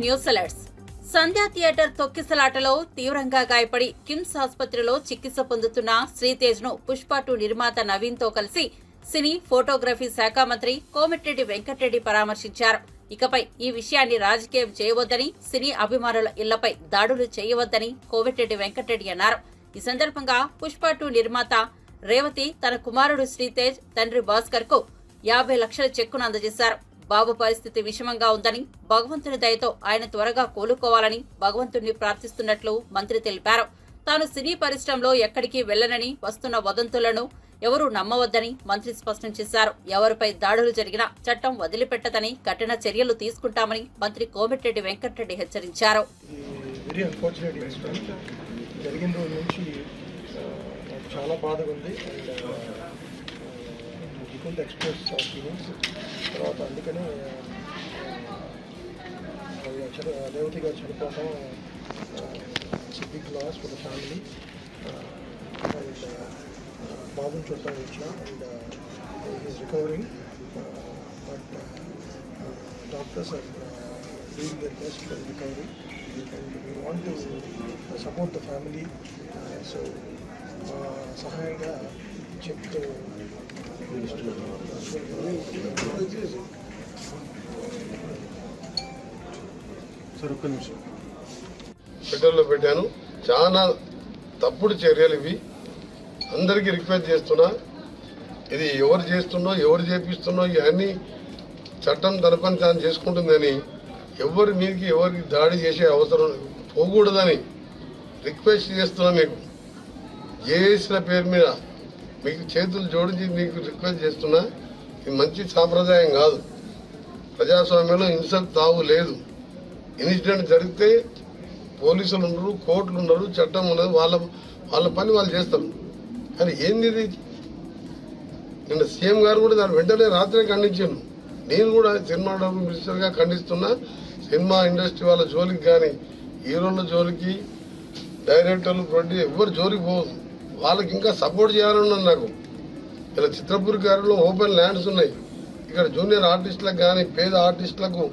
News alerts. Sandhya theatre తొక్కిసలాటలో తీవ్రంగా గాయపడి కిమ్స్ ఆసుపత్రిలో చికిత్స పొందుతున్న శ్రీతేజ్ ను పుష్ప 2 నిర్మాత నవీన్ తో కలిసి సినీ ఫోటోగ్రఫీ శాఖ మంత్రి కోమటిరెడ్డి వెంకటరెడ్డి పరామర్శించారు. ఇకపై ఈ విషయాన్ని రాజకీయం చేయవద్దని, సినీ అభిమానుల ఇళ్లపై దాడులు చేయవద్దని కోమటిరెడ్డి వెంకటరెడ్డి అన్నారు. ఈ సందర్భంగా పుష్ప 2 నిర్మాత రేవతి తన కుమారుడు శ్రీతేజ్ తండ్రి భాస్కర్ కు 50 లక్షల చెక్కును అందజేశారు. బాబు పరిస్థితి విషమంగా ఉందని, భగవంతుని దయతో ఆయన త్వరగా కోలుకోవాలని భగవంతుణ్ణి ప్రార్థిస్తున్నట్లు మంత్రి తెలిపారు. తాను సినీ పరిశ్రమలో ఎక్కడికి వెళ్లనని వస్తున్న వదంతులను ఎవరూ నమ్మవద్దని మంత్రి స్పష్టం చేశారు. ఎవరిపై దాడులు జరిగినా చట్టం వదిలిపెట్టదని, కఠిన చర్యలు తీసుకుంటామని మంత్రి కోమటిరెడ్డి వెంకటరెడ్డి హెచ్చరించారు. చాలా బాధగా ఉంది. ఎక్స్ప్రెస్ ఫీలింగ్స్ తర్వాత అందుకనే రేవతి గారు చనిపోవడం big loss for the family. And బాబుని చూడటానికి వచ్చిన and is recovering, but doctors are doing their best for recovery and we want to support the family. So సహాయంగా చెక్ ట్విట్టర్లో పెట్టాను. చాలా తప్పుడు చర్యలు ఇవి. అందరికీ రిక్వెస్ట్ చేస్తున్నా, ఇది ఎవరు చేస్తున్నో ఎవరు చేపిస్తున్నో ఇవన్నీ చట్టం తన పని తాను చేసుకుంటుందని, ఎవరి మీదకి ఎవరికి దాడి చేసే అవసరం పోకూడదని రిక్వెస్ట్ చేస్తున్నా. మీకు జేఏసీల పేరు మీద మీకు చేతులు జోడించి మీకు రిక్వెస్ట్ చేస్తున్నా. ఇది మంచి సాంప్రదాయం కాదు. ప్రజాస్వామ్యంలో హింసకు తావు లేదు. ఇన్సిడెంట్ జరిగితే పోలీసులు ఉన్నారు, కోర్టులు ఉన్నారు, చట్టం ఉన్నది, వాళ్ళ పని వాళ్ళు చేస్తారు. కానీ ఏంది ఇది? నిన్న సీఎం గారు కూడా దాని వెంటనే రాత్రే ఖండించాను. నేను కూడా సినిమా మినిస్టర్గా ఖండిస్తున్నా. సినిమా ఇండస్ట్రీ వాళ్ళ జోలికి కానీ, హీరోల జోలికి, డైరెక్టర్లు, ప్రొడ్యూసర్ ఎవరు జోలికి పోదు. వాళ్ళకి ఇంకా సపోర్ట్ చేయాలన్నది నాకు. ఇలా చిత్రపూర్ గారిలో ఓపెన్ ల్యాండ్స్ ఉన్నాయి. ఇక్కడ జూనియర్ ఆర్టిస్టులకు కానీ, పేద ఆర్టిస్టులకు,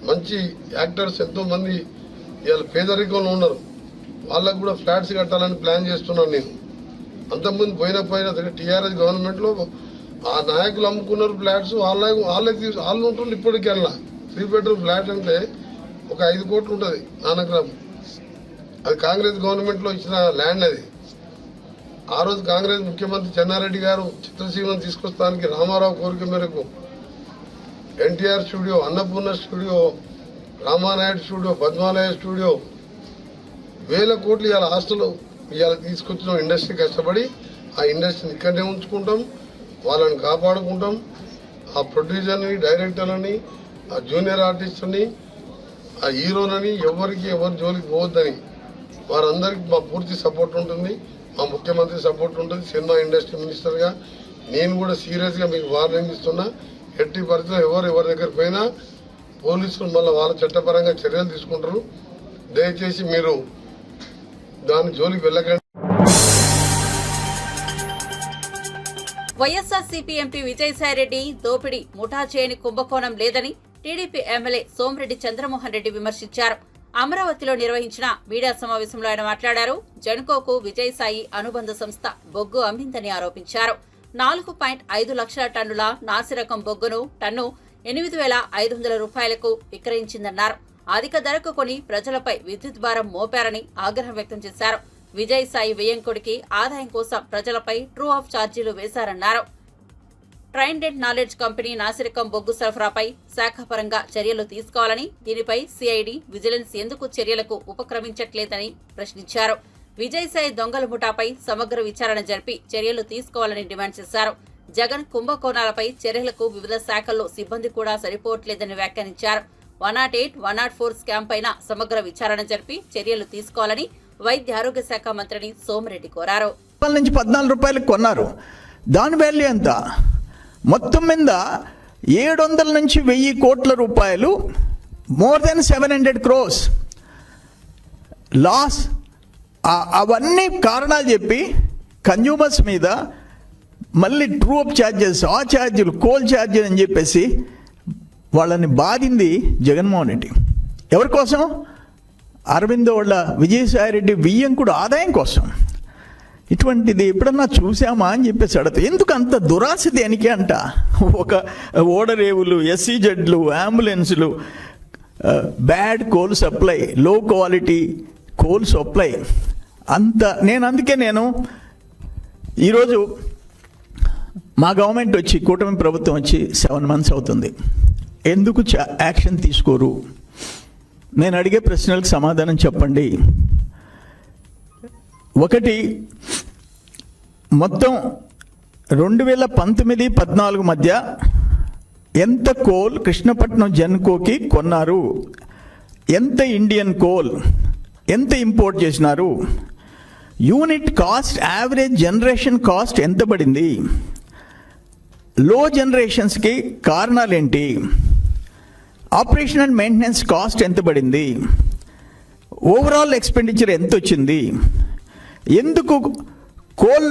మంచి యాక్టర్స్ ఎంతో మంది ఇవాళ పేదరికంలో ఉన్నారు. వాళ్ళకు కూడా ఫ్లాట్స్ కట్టాలని ప్లాన్ చేస్తున్నాను నేను. అంతకుముందు పోయిన టీఆర్ఎస్ గవర్నమెంట్లో ఆ నాయకులు అమ్ముకున్నారు ఫ్లాట్స్. వాళ్ళు ఉంటున్నారు. ఇప్పటికి వెళ్ళా 3 బెడ్రూమ్ ఫ్లాట్ అంటే ఒక 5 కోట్లు ఉంటుంది నానగ్రామ్. అది కాంగ్రెస్ గవర్నమెంట్లో ఇచ్చిన ల్యాండ్. అది ఆ రోజు కాంగ్రెస్ ముఖ్యమంత్రి చెన్నారెడ్డి గారు చిత్రసీమను తీసుకొస్తానికి రామారావు కోరిక మేరకు NTR studio, Annapurna studio, Ramanaidu studio, Padmalaya studio, 1000 కోట్లు ఇవాళ ఆస్తులు ఇవాళ తీసుకొచ్చిన ఇండస్ట్రీ కష్టపడి ఆ ఇండస్ట్రీని ఇక్కడనే ఉంచుకుంటాం, వాళ్ళని కాపాడుకుంటాం. ఆ ప్రొడ్యూసర్ని, డైరెక్టర్లని, ఆ జూనియర్ ఆర్టిస్టుని, ఆ హీరోలని ఎవరు జోలికి పోవద్దని వారందరికీ మా పూర్తి సపోర్ట్ ఉంటుంది. మా ముఖ్యమంత్రి సపోర్ట్ ఉంటుంది. సినిమా ఇండస్ట్రీ మినిస్టర్గా నేను కూడా సీరియస్గా మీకు వార్నింగ్ ఇస్తున్నా. ఎట్టి పరిస్థితుల్లో ఎవరి దగ్గర పోయినా పోలీసులు మళ్ళీ వాళ్ళ చట్టపరంగా చర్యలు తీసుకుంటారు. దయచేసి మీరు దాని జోలికి వెళ్ళకండి. వైఎస్ఆర్సీపీ ఎంపీ విజయసాయిరెడ్డి దోపిడీ ముఠా చేయని కుంభకోణం లేదని టీడీపీ ఎమ్మెల్యే సోమిరెడ్డి చంద్రమోహన్ రెడ్డి విమర్శించారు. అమరావతిలో నిర్వహించిన మీడియా సమావేశంలో ఆయన మాట్లాడారు. జెన్కోకు విజయసాయి అనుబంధ సంస్థ బొగ్గు అమ్మిందని ఆరోపించారు. 4.5 లక్షల టన్నుల నాసిరకం బొగ్గును టన్ను 8,500 రూపాయలకు విక్రయించిందన్నారు. అధిక ధరకు కొని ప్రజలపై విద్యుత్ భారం మోపారని ఆగ్రహం వ్యక్తం చేశారు. విజయసాయి వ్యయంకుడికి ఆదాయం కోసం ప్రజలపై ట్రూ ఆఫ్ ఛార్జీలు వేశారన్నారు. ట్రైడెంట్ నాలెడ్జ్ కంపెనీ నాసిరకం బొగ్గు సరఫరాపై శాఖాపరంగా చర్యలు తీసుకోవాలని, దీనిపై సిఐడి, విజిలెన్స్ ఎందుకు చర్యలకు ఉపక్రమించట్లేదని ప్రశ్నించారు. విజయసాయి దొంగల ముఠాపై సమగ్ర విచారణ జరిపి చర్యలు తీసుకోవాలని డిమాండ్ చేశారు. జగన్ కుంభకోణాలపై చర్యలకు వివిధ శాఖల్లో సిబ్బంది కూడా సరిపోవట్లేదని వ్యాఖ్యానించారు. 108, 104 స్కామ్ పైన సమగ్ర విచారణ జరిపి చర్యలు తీసుకోవాలని వైద్య ఆరోగ్య శాఖ మంత్రిని సోమిరెడ్డి కోరారు. 14 రూపాయలకు కొన్నారు. దాని వాల్యూ ఎంత? మొత్తం మీద 700 నుంచి 1000 కోట్ల రూపాయలు, మోర్ దెన్ 700 crores లాస్. అవన్నీ కారణాలు చెప్పి కన్జ్యూమర్స్ మీద మళ్ళీ ట్రూ అప్ ఛార్జెస్, ఆ ఛార్జీలు, కోల్ ఛార్జీలు అని చెప్పేసి వాళ్ళని బాధింది జగన్మోహన్ రెడ్డి. ఎవరి కోసం? అరవిందో వాళ్ళ విజయసాయిరెడ్డి వియ్యంకుడు ఆదాయం కోసం. ఇటువంటిది ఎప్పుడన్నా చూసామా అని చెప్పేసి అడుగుతా. ఎందుకు అంత దురాశ దేనికి అంట? ఒక ఓడరేవులు, SEZలు, అంబులెన్సులు, బ్యాడ్ కోల్ సప్లై, లో క్వాలిటీ కోల్ సప్లై అంత. అందుకే నేను ఈరోజు మా గవర్నమెంట్ వచ్చి, కూటమి ప్రభుత్వం వచ్చి 7 months అవుతుంది. ఎందుకు యాక్షన్ తీసుకోరు? నేను అడిగే ప్రశ్నలకు సమాధానం చెప్పండి. ఒకటి, మొత్తం 2019-14 మధ్య ఎంత కోల్ కృష్ణపట్నం జెన్కోకి కొన్నారు? ఎంత ఇండియన్ కోల్ ఎంత ఇంపోర్ట్ చేసినారు? Unit cost, average generation cost ఎంత పడింది? లో జనరేషన్స్కి కారణాలేంటి? ఆపరేషన్ అండ్ మెయింటెనెన్స్ కాస్ట్ ఎంత పడింది? ఓవరాల్ ఎక్స్పెండిచర్ ఎంత వచ్చింది? ఎందుకు కోల్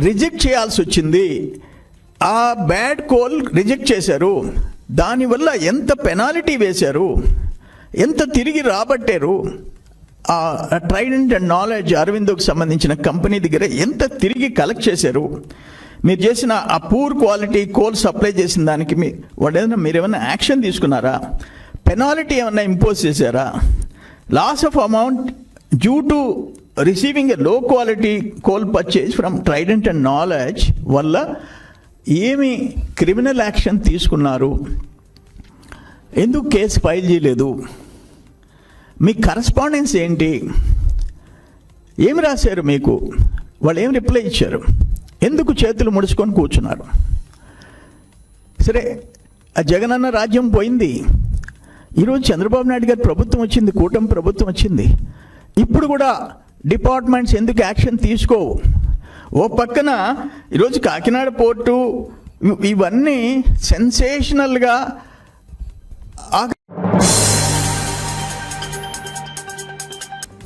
రిజెక్ట్ చేయాల్సి వచ్చింది? ఆ బ్యాడ్ కోల్ రిజెక్ట్ చేశారు, దానివల్ల ఎంత పెనాల్టీ వేశారు? ఎంత తిరిగి రాబట్టారు? ఆ ట్రైడెంట్ అండ్ నాలెడ్జ్ అరవిందోకి సంబంధించిన కంపెనీ దగ్గర ఎంత తిరిగి కలెక్ట్ చేశారు? మీరు చేసిన ఆ పూర్ క్వాలిటీ కోల్ సప్లై చేసిన దానికి మీరు ఏమైనా యాక్షన్ తీసుకున్నారా? పెనాల్టీ ఏమైనా ఇంపోజ్ చేశారా? Loss of amount due to receiving a low quality coal purchase from Trident and knowledge వల్ల ఏమి క్రిమినల్ యాక్షన్ తీసుకున్నారు? ఎందుకు కేసు ఫైల్ చేయలేదు? మీ కరస్పాండెన్స్ ఏంటి? ఏమి రాశారు మీకు? వాళ్ళు ఏం రిప్లై ఇచ్చారు? ఎందుకు చేతులు ముడుచుకొని కూర్చున్నారు? సరే, ఆ జగనన్న రాజ్యం పోయింది. ఈరోజు చంద్రబాబు నాయుడు గారి ప్రభుత్వం వచ్చింది, కూటమి ప్రభుత్వం వచ్చింది. ఇప్పుడు కూడా డిపార్ట్మెంట్స్ ఎందుకు యాక్షన్ తీసుకోవు? ఓ పక్కన ఈరోజు కాకినాడ పోర్టు ఇవన్నీ సెన్సేషనల్గా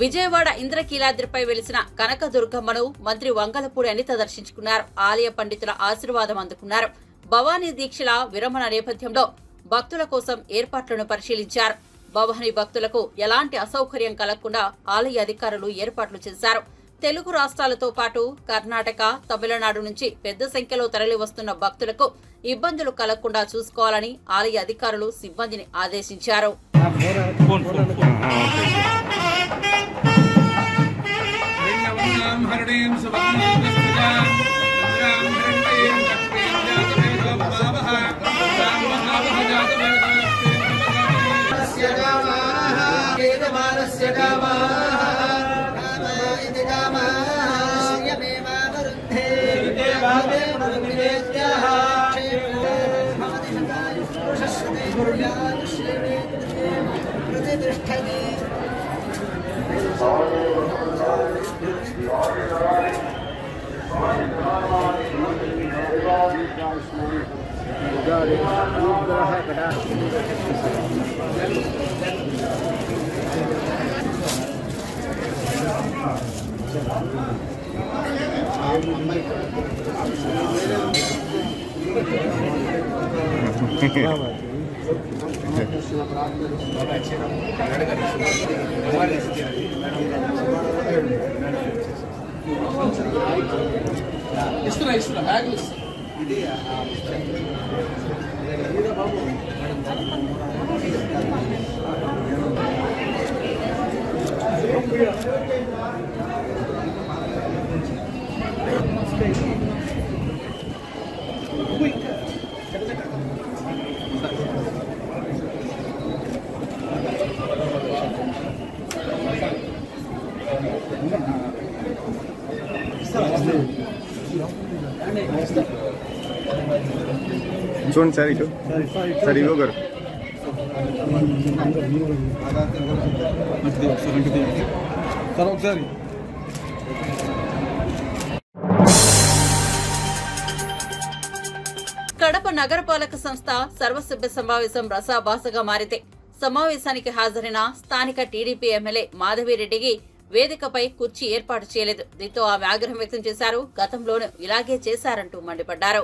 విజయవాడ ఇంద్రకీలాద్రిపై వెలిసిన కనకదుర్గమ్మను మంత్రి వంగలపూడి అనిత దర్శించుకున్నారు. ఆలయ పండితుల ఆశీర్వాదం అందుకున్నారు. భవానీ దీక్షల విరమణ నేపథ్యంలో భక్తుల కోసం ఏర్పాట్లను పరిశీలించారు. భవానీ భక్తులకు ఎలాంటి అసౌకర్యం కలగకుండా ఆలయ అధికారులు ఏర్పాట్లు చేశారు. తెలుగు రాష్ట్రాలతో పాటు కర్ణాటక, తమిళనాడు నుంచి పెద్ద సంఖ్యలో తరలి వస్తున్న భక్తులకు ఇబ్బందులు కలగకుండా చూసుకోవాలని ఆలయ అధికారులు సిబ్బందిని ఆదేశించారు. చూడండి సార్, ఇటు సార్ ఇవ్వ గారు ఒకసారి. కడప నగరపాలక సంస్థ సర్వసభ్య సమావేశం రసాభాసగా మారితే సమావేశానికి హాజరైన స్థానిక టీడీపీ ఎమ్మెల్యే మాధవిరెడ్డికి వేదికపై కుర్చీ ఏర్పాటు చేయలేదు. దీంతో ఆమె ఆగ్రహం వ్యక్తం చేశారు. గతంలోనూ ఇలాగే చేశారంటూ మండిపడ్డారు.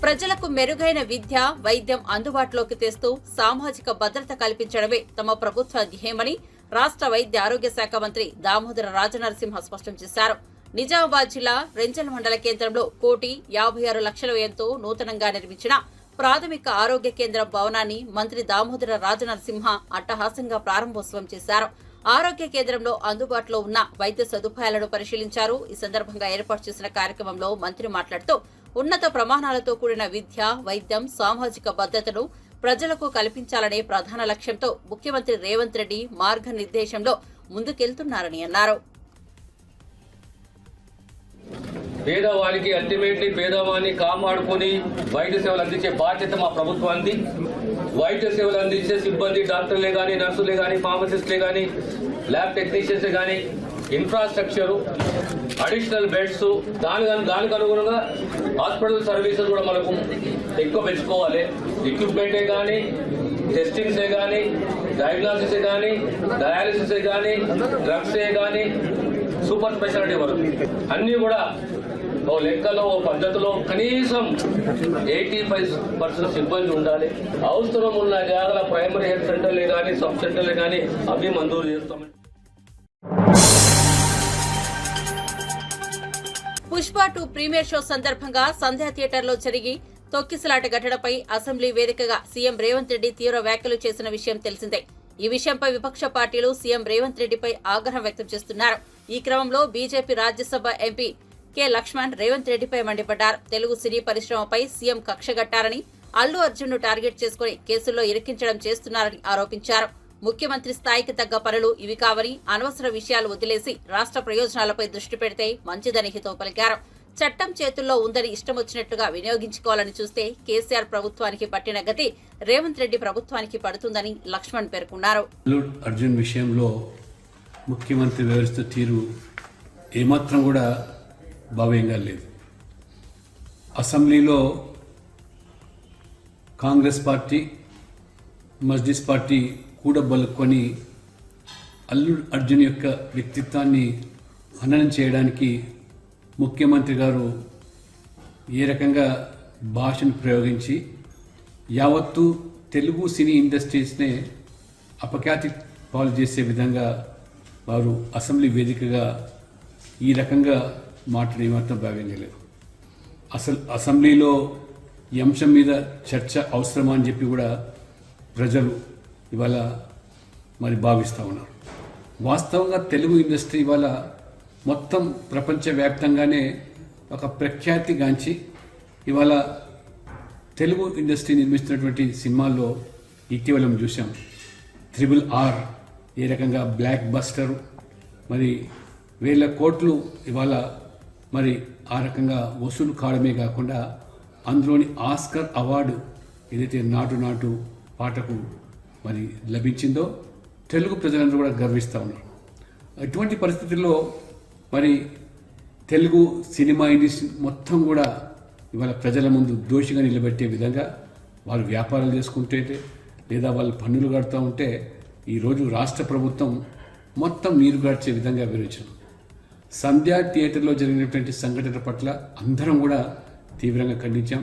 ప్రజలకు మెరుగైన విద్య, వైద్యం అందుబాటులోకి తెస్తూ సామాజిక భద్రత కల్పించడమే తమ ప్రభుత్వ ధ్యేయమని రాష్ట్ర వైద్య ఆరోగ్య శాఖ మంత్రి దామోదర రాజనరసింహ స్పష్టం చేశారు. నిజామాబాద్ జిల్లా రెంజల్ మండల కేంద్రంలో 1,56,00,000 వ్యయంతో నూతనంగా నిర్మించిన ప్రాథమిక ఆరోగ్య కేంద్రం భవనాన్ని మంత్రి దామోదర రాజనరసింహ అట్టహాసంగా ప్రారంభోత్సవం చేశారు. ఆరోగ్య కేంద్రంలో అందుబాటులో ఉన్న వైద్య సదుపాయాలను పరిశీలించారు. ఈ సందర్భంగా ఏర్పాటు చేసిన కార్యక్రమంలో మంత్రి మాట్లాడుతూ ఉన్నత ప్రమాణాలతో కూడిన విద్య, వైద్యం, సామాజిక భద్రతను ప్రజలకు కల్పించాలనే ప్రధాన లక్ష్యంతో ముఖ్యమంత్రి రేవంత్ రెడ్డి మార్గనిర్దేశంలో ముందుకెళ్తున్నారని అన్నారు. పేదవారికి అల్టిమేట్లీ పేదవాడిని కాపాడుకుని వైద్య సేవలు అందించే బాధ్యత మా ప్రభుత్వానికి. వైద్య సేవలు అందించే సిబ్బంది, డాక్టర్లే కానీ, నర్సులే కానీ, ఫార్మసిస్టులే కానీ, ల్యాబ్ టెక్నీషియన్సే కానీ, ఇన్ఫ్రాస్ట్రక్చరు, అడిషనల్ బెడ్స్, దానికి అనుగుణంగా హాస్పిటల్ సర్వీసెస్ కూడా మనకు ఎక్కువ పెంచుకోవాలి. ఎక్విప్మెంటే కానీ, టెస్టింగ్సే కానీ, డయాగ్నోసిసే కానీ, డయాలిసిసే కానీ, డ్రగ్సే కానీ, సూపర్ స్పెషాలిటీ వరకు అన్నీ కూడా ఓ లెక్కలో, ఓ పద్ధతిలో కనీసం 85% సిబ్బంది ఉండాలి. అవసరం ఉన్న జాగాల ప్రైమరీ హెల్త్ సెంటర్లే కానీ, సబ్ సెంటర్లే కానీ అవి మంజూరు చేస్తాం. పుష్ప 2 ప్రీమియర్ షో సందర్భంగా సంధ్యా థియేటర్లో జరిగి తొక్కిసలాట ఘటనపై అసెంబ్లీ వేదికగా సీఎం రేవంత్ రెడ్డి తీవ్ర వ్యాఖ్యలు చేసిన విషయం తెలిసిందే. ఈ విషయంపై విపక్ష పార్టీలు సీఎం రేవంత్ రెడ్డిపై ఆగ్రహం వ్యక్తం చేస్తున్నారు. ఈ క్రమంలో BJP Rajya Sabha MP K Laxman Revanth రెడ్డిపై మండిపడ్డారు. తెలుగు సినీ పరిశ్రమపై సీఎం కక్షగట్టారని, అల్లు అర్జున్ను టార్గెట్ చేసుకుని కేసుల్లో ఇరికించడం చేస్తున్నారని ఆరోపించారు. ముఖ్యమంత్రి స్థాయికి తగ్గ పనులు ఇవి కావని, అనవసర విషయాలు వదిలేసి రాష్ట్ర ప్రయోజనాలపై దృష్టి పెడితే మంచిదని హితవు పలికారు. చట్టం చేతుల్లో ఉందని ఇష్టం వచ్చినట్టుగా వినియోగించుకోవాలని చూస్తే కేసీఆర్ ప్రభుత్వానికి పట్టిన గతి రేవంత్ రెడ్డి ప్రభుత్వానికి పడుతుందని లక్ష్మణ్ పేర్కొన్నారు. అల్లు అర్జున్ విషయంలో ముఖ్యమంత్రి వ్యవహరిస్తున్న తీరు ఏమాత్రం కూడా భావ్యంగా లేదు. అసెంబ్లీలో కాంగ్రెస్ పార్టీ, మజ్లిస్ పార్టీ కూడబలుకొని అల్లు అర్జున్ యొక్క వ్యక్తిత్వాన్ని హననం చేయడానికి ముఖ్యమంత్రి గారు ఏ రకంగా భాషను ప్రయోగించి యావత్తు తెలుగు సినీ ఇండస్ట్రీస్నే అపఖ్యాతి పాలు చేసే విధంగా వారు అసెంబ్లీ వేదికగా ఈ రకంగా మాట్లాడే మాత్రం భావించలేదు. అసలు అసెంబ్లీలో ఈ అంశం మీద చర్చ అవసరమా అని చెప్పి కూడా ప్రజలు ఇవాళ మరి భావిస్తూ ఉన్నారు. వాస్తవంగా తెలుగు ఇండస్ట్రీ ఇవాళ మొత్తం ప్రపంచవ్యాప్తంగానే ఒక ప్రఖ్యాతిగాంచి ఇవాళ తెలుగు ఇండస్ట్రీ నిర్మిస్తున్నటువంటి సినిమాల్లో ఇటీవల చూసాం. RRR ఏ రకంగా బ్లాక్ బస్టర్, మరి వేల కోట్లు ఇవాళ మరి ఆ రకంగా వసూలు కావడమే కాకుండా అందులోని ఆస్కర్ అవార్డు ఏదైతే నాటు నాటు పాటకు మరి లభించిందో తెలుగు ప్రజలందరూ కూడా గర్విస్తూ ఉన్నారు. అటువంటి పరిస్థితుల్లో మరి తెలుగు సినిమా ఇండస్ట్రీ మొత్తం కూడా ఇవాళ ప్రజల ముందు దోషిగా నిలబెట్టే విధంగా వారు వ్యాపారాలు చేసుకుంటే లేదా వాళ్ళు పన్నులు కడుతూ ఉంటే ఈరోజు రాష్ట్ర ప్రభుత్వం మొత్తం నీరు గార్చే విధంగా వివరించారు. సంధ్యా థియేటర్లో జరిగినటువంటి సంఘటన పట్ల అందరం కూడా తీవ్రంగా ఖండించాం.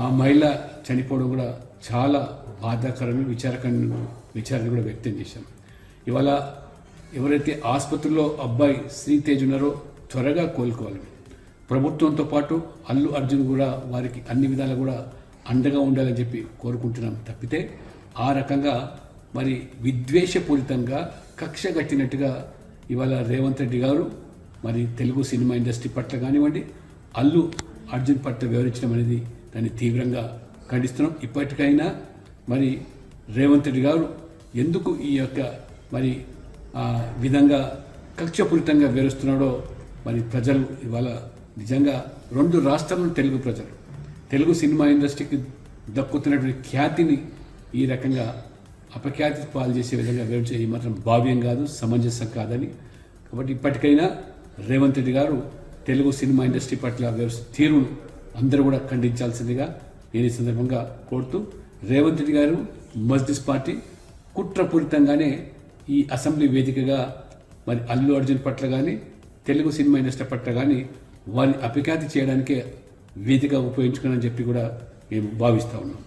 ఆ మహిళ చనిపోవడం కూడా చాలా బాధాకరమైన విచారణ కూడా వ్యక్తం చేశాం. ఇవాళ ఎవరైతే ఆసుపత్రిలో అబ్బాయి శ్రీతేజ్ ఉన్నారో త్వరగా కోలుకోవాలని ప్రభుత్వంతో పాటు అల్లు అర్జున్ కూడా వారికి అన్ని విధాలు కూడా అండగా ఉండాలని చెప్పి కోరుకుంటున్నాం. తప్పితే ఆ రకంగా మరి విద్వేషపూరితంగా కక్ష కట్టినట్టుగా ఇవాళ రేవంత్ రెడ్డి గారు మరి తెలుగు సినిమా ఇండస్ట్రీ పట్ల కానివ్వండి, అల్లు అర్జున్ పట్ల వివరించడం అనేది దాన్ని తీవ్రంగా ఖండిస్తున్నాం. ఇప్పటికైనా మరి రేవంత్ రెడ్డి గారు ఎందుకు ఈ యొక్క మరి విధంగా కక్షపూరితంగా వివరిస్తున్నాడో మరి ప్రజలు ఇవాళ నిజంగా 2 రాష్ట్రాల్లో తెలుగు ప్రజలు తెలుగు సినిమా ఇండస్ట్రీకి దక్కుతున్నటువంటి ఖ్యాతిని ఈ రకంగా అపఖ్యాతి పాలు చేసే విధంగా వివరించే ఈ మాత్రం భావ్యం కాదు, సమంజసం కాదని. కాబట్టి ఇప్పటికైనా రేవంత్ రెడ్డి గారు తెలుగు సినిమా ఇండస్ట్రీ పట్ల తీరును అందరూ కూడా ఖండించాల్సిందిగా నేను ఈ సందర్భంగా కోరుతూ, రేవంత్ రెడ్డి గారు మజ్లిస్ పార్టీ కుట్రపూరితంగానే ఈ అసెంబ్లీ వేదికగా మరి అల్లు అర్జున్ పట్ల కానీ తెలుగు సినిమా ఇండస్ట్రీ పట్ల కానీ వారిని అపఖ్యాతి చేయడానికే వేదిక ఉపయోగించుకున్నారని చెప్పి కూడా మేము భావిస్తూ ఉన్నాం.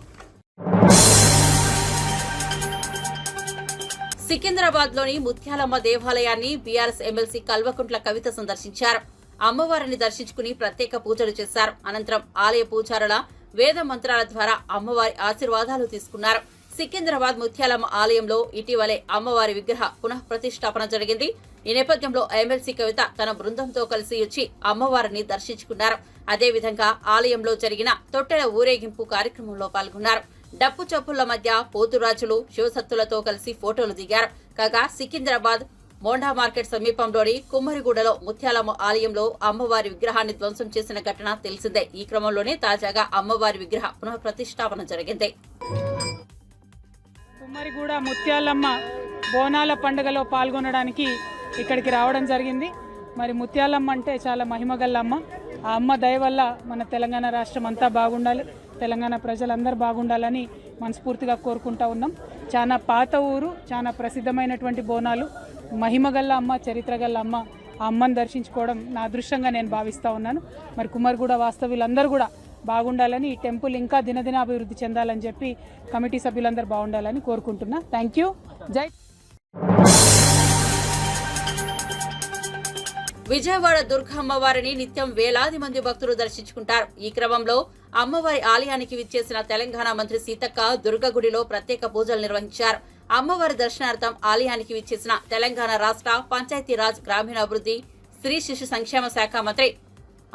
సికింద్రాబాద్ లోని ముత్యాలమ్మ దేవాలయాన్ని బీఆర్ఎస్ ఎమ్మెల్సీ కల్వకుంట్ల కవిత సందర్శించారు. అమ్మవారిని దర్శించుకుని ప్రత్యేక పూజలు చేశారు. అనంతరం ఆలయ పూజారుల వేద మంత్రాల ద్వారా అమ్మవారి ఆశీర్వాదాలు తీసుకున్నారు. సికింద్రాబాద్ ముత్యాలమ్మ ఆలయంలో ఇటీవలే అమ్మవారి విగ్రహ పునః ప్రతిష్టాపన జరిగింది. ఈ నేపథ్యంలో ఎమ్మెల్సీ కవిత తన బృందంతో కలిసి వచ్చి అమ్మవారిని దర్శించుకున్నారు. అదేవిధంగా ఆలయంలో జరిగిన తొట్టెల ఊరేగింపు కార్యక్రమంలో పాల్గొన్నారు. డప్పు చప్పుళ్ల మధ్య పోతురాజులు శివసత్తులతో కలిసి ఫోటోలు దిగారు. కాగా సికింద్రాబాద్ మోండా మార్కెట్ సమీపంలోని కుమ్మరిగూడలో ముత్యాలమ్మ ఆలయంలో అమ్మవారి విగ్రహాన్ని ధ్వంసం చేసిన ఘటన తెలిసిందే. ఈ క్రమంలోనే తాజాగా అమ్మవారి విగ్రహ పునః ప్రతిష్టాపన జరిగింది. కుమ్మరిగూడ ముత్యాలమ్మ బోనాల పండుగలో పాల్గొనడానికి ఇక్కడికి రావడం జరిగింది. మరి ముత్యాలమ్మ అంటే చాలా మహిమగల్ల అమ్మ. ఆ అమ్మ దయ వల్ల మన తెలంగాణ రాష్ట్రం అంతా బాగుండాలి, తెలంగాణ ప్రజలందరూ బాగుండాలని మనస్ఫూర్తిగా కోరుకుంటా ఉన్నాం. చాలా పాత ఊరు, చాలా ప్రసిద్ధమైనటువంటి బోనాలు, మహిమగల్ల అమ్మ, చరిత్రగల్ల అమ్మ. ఆ అమ్మను దర్శించుకోవడం నా అదృష్టంగా నేను భావిస్తూ ఉన్నాను. మరి కుమ్మరిగూడ వాస్తవ్యులందరూ కూడా బాగుండాలని, ఈ టెంపుల్ ఇంకా దినదిన అభివృద్ధి చెందాలని చెప్పి కమిటీ సభ్యులందరూ బాగుండాలని కోరుకుంటున్నా. Thank you. జై. విజయవాడ దుర్గ అమ్మవారిని నిత్యం వేలాది మంది భక్తులు దర్శించుకుంటారు. ఈ క్రమంలో అమ్మవారి ఆలయానికి విచ్చేసిన తెలంగాణ మంత్రి సీతక్క దుర్గ గుడిలో ప్రత్యేక పూజలు నిర్వహించారు. అమ్మవారి దర్శనార్థం ఆలయానికి విచ్చేసిన తెలంగాణ రాష్ట్ర పంచాయతీరాజ్ గ్రామీణాభివృద్ధి స్త్రీ శిశు సంక్షేమ శాఖ మంత్రి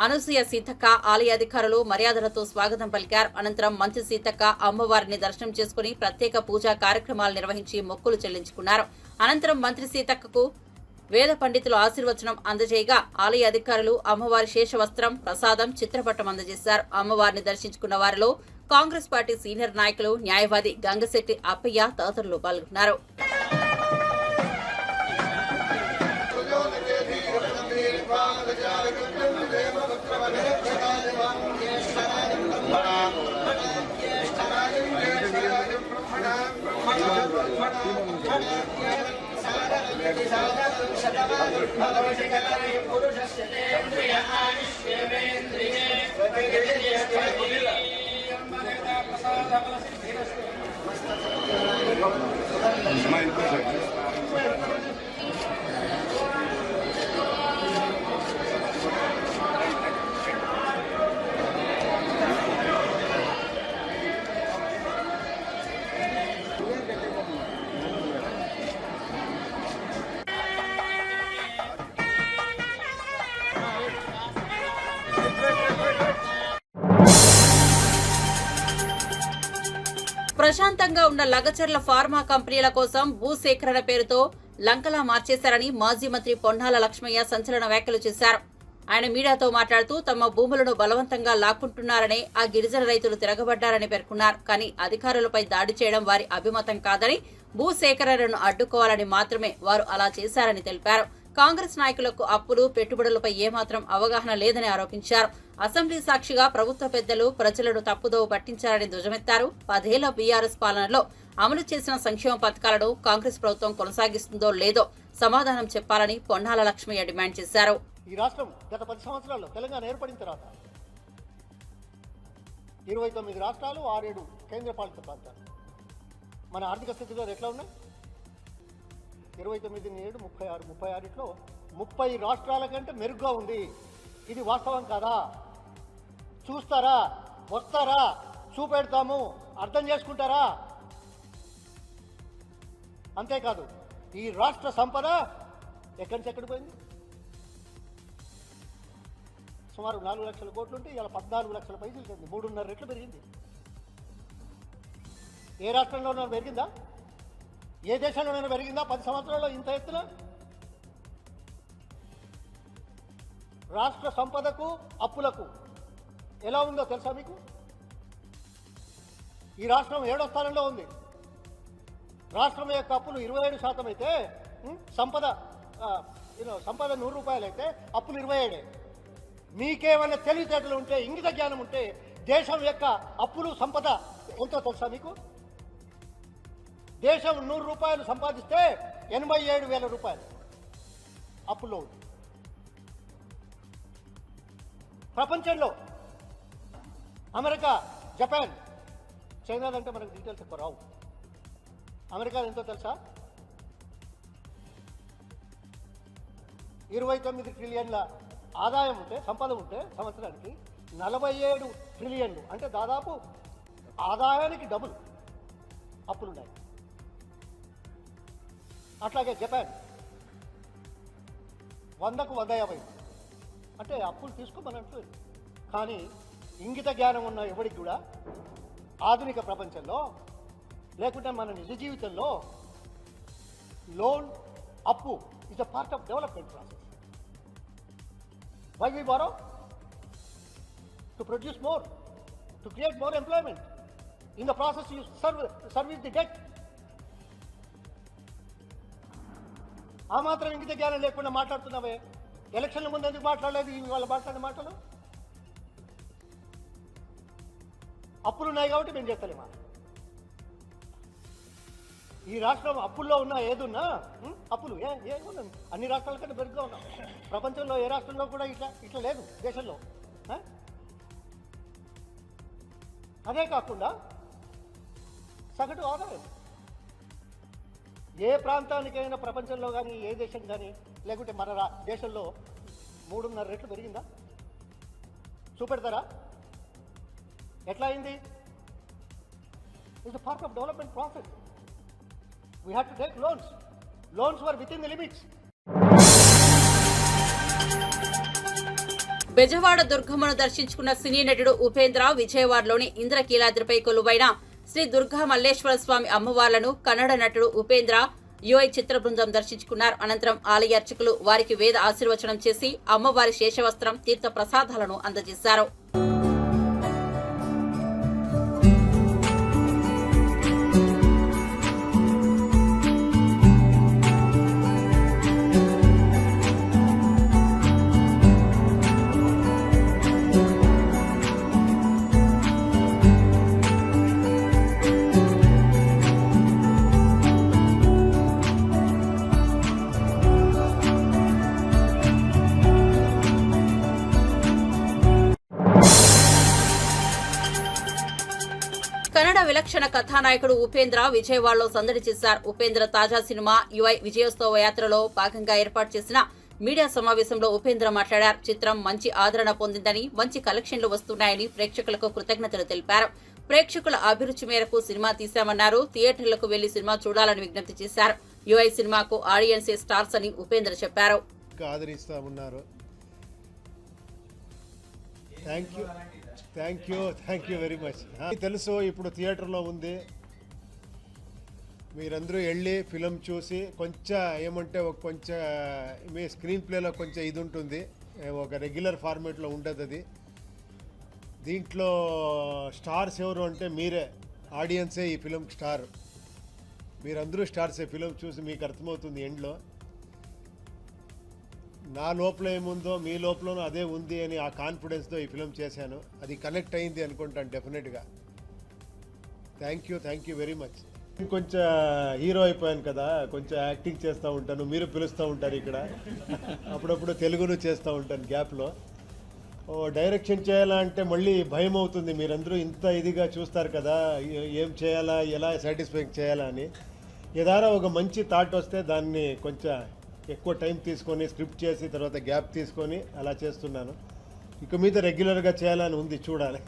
అనసూయ సీతక్క ఆలయ అధికారులు మర్యాదలతో స్వాగతం పలికారు. అనంతరం మంత్రి సీతక్క అమ్మవారిని దర్శనం చేసుకుని ప్రత్యేక పూజా కార్యక్రమాలు నిర్వహించి మొక్కులు చెల్లించుకున్నారు. అనంతరం మంత్రి సీతక్కకు వేద పండితులు ఆశీర్వచనం అందజేయగా ఆలయ అధికారులు అమ్మవారి శేషవస్త్రం, ప్రసాదం, చిత్రపటం అందజేశారు. అమ్మవారిని దర్శించుకున్న వారిలో కాంగ్రెస్ పార్టీ సీనియర్ నాయకులు న్యాయవాది గంగశెట్టి అప్పయ్య తదితరులు పాల్గొన్నారు. ప్రశాంతంగా ఉన్న లగచర్ల ఫార్మా కంపెనీల కోసం భూసేకరణ పేరుతో లంకలా మార్చేశారని మాజీ మంత్రి పొన్నాల లక్ష్మయ్య సంచలన వ్యాఖ్యలు చేశారు. ఆయన మీడియాతో మాట్లాడుతూ తమ భూములను బలవంతంగా లాక్కుంటున్నారనే ఆ గిరిజన రైతులు తిరగబడ్డారని పేర్కొన్నారు. కానీ అధికారులపై దాడి చేయడం వారి అభిమతం కాదని, భూసేకరణను అడ్డుకోవాలని మాత్రమే వారు అలా చేశారని తెలిపారు. కాంగ్రెస్ నాయకులకు అప్పులు, పెట్టుబడులపై ఏమాత్రం అవగాహన లేదని ఆరోపించారు. అసెంబ్లీ సాక్షిగా ప్రభుత్వ పెద్దలు ప్రజలను తప్పుదోవ పట్టించారని ధ్వజమెత్తారు. 10 ఏళ్ల బీఆర్ఎస్ పాలనలో అమలు చేసిన సంక్షేమ పథకాలను కాంగ్రెస్ ప్రభుత్వం కొనసాగిస్తుందో లేదో సమాధానం చెప్పాలని పొన్నాల లక్ష్మయ్య డిమాండ్ చేశారు. ఈ రాష్ట్రం గత 10 సంవత్సరాల్లో తెలంగాణ ఏర్పడిన తర్వాత 29 రాష్ట్రాలు, 6-7 కేంద్రపాలిత ప్రాంతాలు. మన ఆర్థిక స్థితిగతులు ఎట్లా ఉన్నాయి? 29 36 36లో 30 రాష్ట్రాల కంటే మెరుగ్గా ఉంది. ఇది వాస్తవం కాదా? చూస్తారా? వస్తారా? చూపెడతాము, అర్థం చేసుకుంటారా? అంతేకాదు, ఈ రాష్ట్ర సంపద ఎక్కడి నుంచి ఎక్కడికి పోయింది? సుమారు 4 లక్షల కోట్లు ఉంటే ఇలా 14 లక్షల పైసలు చెంది 3.5 రెట్లు పెరిగింది. ఏ రాష్ట్రంలోనైనా పెరిగిందా? ఏ దేశంలోనైనా పెరిగిందా 10 సంవత్సరాల్లో ఇంత ఎత్తున? రాష్ట్ర సంపదకు, అప్పులకు ఎలా ఉందో తెలుసా మీకు? ఈ రాష్ట్రం 7వ స్థానంలో ఉంది. రాష్ట్రం యొక్క అప్పులు 27% అయితే సంపద 100 రూపాయలు అయితే అప్పులు 27. మీకేమైనా తెలివితేటలు ఉంటే, ఇంగిత జ్ఞానం ఉంటే దేశం యొక్క అప్పులు, సంపద ఎంతో తెలుసా మీకు? దేశం 100 రూపాయలు సంపాదిస్తే 87,000 రూపాయలు అప్పుల్లో ఉంది. ప్రపంచంలో అమెరికా, జపాన్, చైనా అంటే మనకు డీటెయిల్స్ ఎక్కువ రావు. అమెరికా ఎంతో తెలుసా? 29 ట్రిలియన్ల ఆదాయం ఉంటే, సంపద ఉంటే సంవత్సరానికి 47 ట్రిలియన్లు అంటే దాదాపు ఆదాయానికి డబుల్ అప్పులున్నాయి. అట్లాగే జపాన్ 100కు 150 అంటే అప్పులు తీసుకోమన్నట్టు. కానీ ఇంగిత జ్ఞానం ఉన్న ఎవరికి కూడా ఆధునిక ప్రపంచంలో లేకుంటే మన నిజ జీవితంలో లోన్, అప్పు is a part of development process. Why we borrow? To produce more, to create more employment. In the process, you service the debt. ఆ మాత్రం ఇంగిత జ్ఞానం లేకుండా మాట్లాడుతున్నావే. ఎలక్షన్ల ముందు ఎందుకు మాట్లాడలేదు ఇవాళ మాట్లాడే మాటలు? అప్పులున్నాయి కాబట్టి మేము చేస్తలేమా? ఈ రాష్ట్రం అప్పుల్లో ఉన్నా ఏదున్నా అప్పులు ఏమున్నా అన్ని రాష్ట్రాల కంటే మెరుగ్గా ఉన్నాం. ప్రపంచంలో ఏ రాష్ట్రంలో కూడా ఇట్లా లేదు దేశంలో. అదే కాకుండా సగటు ఆదాయం ఏ ప్రాంతానికైనా ప్రపంచంలో కానీ, ఏ దేశం కానీ, లేకుంటే మన దేశంలో 3.5 రెట్లు పెరిగిందా? చూపెడతారా? ఎట్లా అయింది? It's a part of development process. We had to take loans. Loans were within the limits. Bezawada దుర్గమ్మను దర్శించుకున్న సినీ నటుడు ఉపేంద్ర విజయవాడలోని ఇంద్రకీలాద్రిపై కొలువైన శ్రీ దుర్గా మల్లేశ్వర స్వామి అమ్మవార్లను కన్నడ నటుడు ఉపేంద్ర యుఐ చిత్ర బృందం దర్శించుకున్నారు. అనంతరం ఆలయ అర్చకులు వారికి వేద ఆశీర్వచనం చేసి అమ్మవారి శేషవస్త్రం, తీర్థ ప్రసాదాలను అందజేశారు. కన్నడ విలక్షణ కథానాయకుడు ఉపేంద్ర విజయవాడలో సందడి చేశారు. ఉపేంద్ర తాజా సినిమా యుఐ విజయోత్సవ యాత్రలో భాగంగా ఏర్పాటు చేసిన మీడియా సమావేశంలో ఉపేంద్ర మాట్లాడారు. చిత్రం మంచి ఆదరణ పొందిందని, మంచి కలెక్షన్లు వస్తున్నాయని ప్రేక్షకులకు కృతజ్ఞతలు తెలిపారు. ప్రేక్షకుల అభిరుచి మేరకు సినిమా తీశామన్నారు. థియేటర్లకు వెళ్లి సినిమా చూడాలని విజ్ఞప్తి చేశారు. యుఐ సినిమాకు ఆడియన్సే స్టార్స్ అని ఉపేంద్ర చెప్పారు. ఆదరిస్తామన్నారు. Thank you very much. తెలుసు ఇప్పుడు థియేటర్లో ఉంది, మీరందరూ వెళ్ళి ఫిలం చూసి కొంచెం ఏమంటే కొంచెం మీ స్క్రీన్ ప్లేలో కొంచెం ఇది ఉంటుంది, ఒక రెగ్యులర్ ఫార్మేట్లో ఉంటుంది. అది దీంట్లో స్టార్స్ ఎవరు అంటే మీరే, ఆడియన్సే ఈ ఫిలం స్టార్. మీరందరూ స్టార్సే. ఫిలం చూసి మీకు అర్థమవుతుంది ఎండ్లో. నా లోపల ఏముందో మీ లోపలనూ అదే ఉంది అని ఆ కాన్ఫిడెన్స్తో ఈ ఫిలం చేశాను. అది కనెక్ట్ అయింది అనుకుంటాను డెఫినెట్గా. Thank you very much. కొంచెం హీరో అయిపోయాను కదా, కొంచెం యాక్టింగ్ చేస్తూ ఉంటాను, మీరు పిలుస్తూ ఉంటారు ఇక్కడ. అప్పుడప్పుడు తెలుగును చేస్తూ ఉంటాను గ్యాప్లో. డైరెక్షన్ చేయాలంటే మళ్ళీ భయం అవుతుంది. మీరందరూ ఇంత ఇదిగా చూస్తారు కదా, ఏం చేయాలా, ఎలా సాటిస్ఫై చేయాలా అని. ఏదైనా ఒక మంచి థాట్ వస్తే దాన్ని కొంచెం ఎక్కువ టైం తీసుకొని స్క్రిప్ట్ చేసి తర్వాత గ్యాప్ తీసుకొని అలా చేస్తున్నాను. ఇక మీద రెగ్యులర్గా చేయాలని ఉంది, చూడాలి.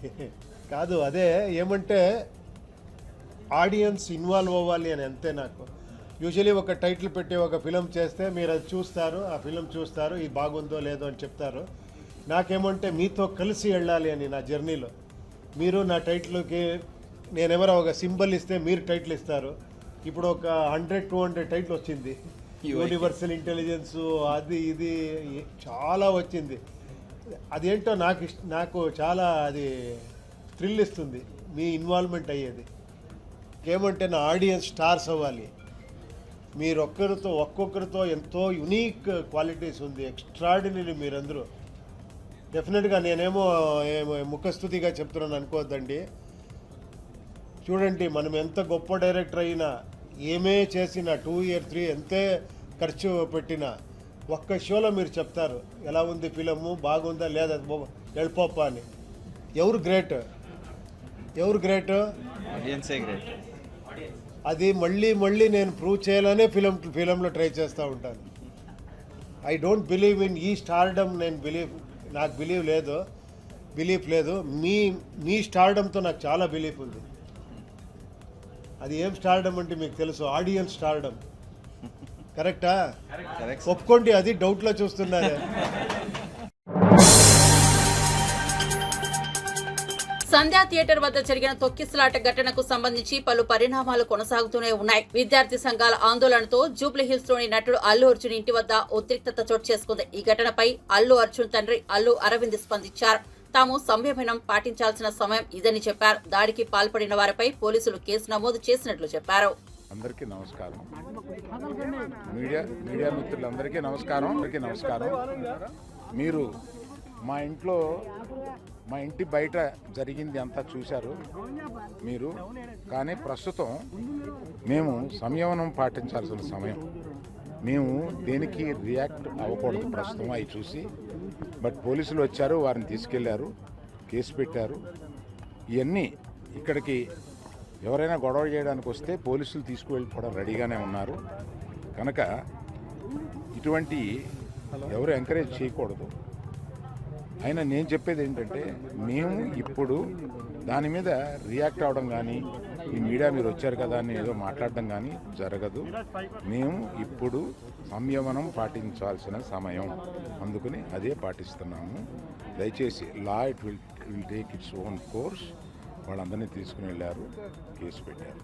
కాదు అదే ఏమంటే ఆడియన్స్ ఇన్వాల్వ్ అవ్వాలి అని అంతే. నాకు యూజువలీ ఒక టైటిల్ పెట్టి ఒక ఫిలం చేస్తే మీరు అది చూస్తారు, ఆ ఫిలం చూస్తారు, ఇది బాగుందో లేదో అని చెప్తారు. నాకేమంటే మీతో కలిసి వెళ్ళాలి అని నా జర్నీలో. మీరు నా టైటిల్కి నేనెవరో ఒక సింబల్ ఇస్తే మీరు టైటిల్ ఇస్తారు. ఇప్పుడు ఒక 100-200 టైటిల్ వచ్చింది. యూనివర్సల్ ఇంటెలిజెన్స్ అది ఇది చాలా వచ్చింది. అదేంటో నాకు చాలా అది థ్రిల్ ఇస్తుంది మీ ఇన్వాల్వ్మెంట్ అయ్యేది. ఏమంటే నా ఆడియన్స్ స్టార్స్ అవ్వాలి. మీరు ఒక్కొక్కరితో ఎంతో యునీక్ క్వాలిటీస్ ఉంది, ఎక్స్ట్రాడినరీ మీరందరూ. డెఫినెట్గా నేనేమో ముఖస్థుతిగా చెప్తున్నాను అనుకోవద్దండి. చూడండి, మనం ఎంత గొప్ప డైరెక్టర్ అయినా, ఏమే చేసినా, 2 years 3 ఎంతే ఖర్చు పెట్టినా, ఒక్క షోలో మీరు చెప్తారు ఎలా ఉంది ఫిలము, బాగుందా లేదా, వెళ్ళిపోప్ప అని. ఎవరు గ్రేట్? ఆడియన్సే గ్రేట్. అది మళ్ళీ నేను ప్రూవ్ చేయాలనే ఫిలంలో ట్రై చేస్తూ ఉంటాను. ఐ డోంట్ బిలీవ్ ఇన్ ఈ స్టార్డమ్. నాకు బిలీఫ్ లేదు. మీ స్టార్డమ్తో నాకు చాలా బిలీఫ్ ఉంది. అది ఏం స్టార్డమ్ అంటే మీకు తెలుసు, ఆడియన్స్ స్టార్డమ్. కరెక్టా? ఒప్పుకోండి, అది డౌట్లో చూస్తున్నారే. సంధ్యా థియేటర్ వద్ద జరిగిన తొక్కిసలాట ఘటనకు సంబంధించి పలు పరిణామాలు కొనసాగుతూనే ఉన్నాయి. విద్యార్థి సంఘాల ఆందోళనతో జూబ్లీహిల్స్ లోని నటుడు అల్లు అర్జున్ ఇంటి వద్ద ఉద్రిక్తత చోటు చేసుకుంది. ఈ ఘటనపై అల్లు అర్జున్ తండ్రి అల్లు అరవింద్ స్పందించారు. తాము సంయమనం పాటించాల్సిన సమయం ఇదని చెప్పారు. దాడికి పాల్పడిన వారిపై పోలీసులు కేసు నమోదు చేసినట్లు చెప్పారు. అందరికీ నమస్కారం. మీడియా మిత్రులందరికీ నమస్కారం. మీరు మా ఇంటి బయట జరిగింది అంతా చూశారు మీరు. కానీ ప్రస్తుతం మేము సంయమనం పాటించాల్సిన సమయం. మేము దేనికి రియాక్ట్ అవ్వకూడదు ప్రస్తుతం అవి చూసి. బట్ పోలీసులు వచ్చారు, వారిని తీసుకెళ్లారు, కేసు పెట్టారు. ఇవన్నీ ఇక్కడికి ఎవరైనా గొడవ చేయడానికి వస్తే పోలీసులు తీసుకువెళ్ళిపోవడం రెడీగానే ఉన్నారు. కనుక ఇటువంటి ఎవరు ఎంకరేజ్ చేయకూడదు. అయినా నేను చెప్పేది ఏంటంటే, మేము ఇప్పుడు దాని మీద రియాక్ట్ అవ్వడం కానీ, ఈ మీడియా మీరు వచ్చారు కదా అని ఏదో మాట్లాడడం కానీ జరగదు. మేము ఇప్పుడు సంయమనం పాటించాల్సిన సమయం, అందుకని అదే పాటిస్తున్నాము. దయచేసి law it will take its own course. వాళ్ళందరినీ తీసుకుని వెళ్ళారు, కేసు పెట్టారు.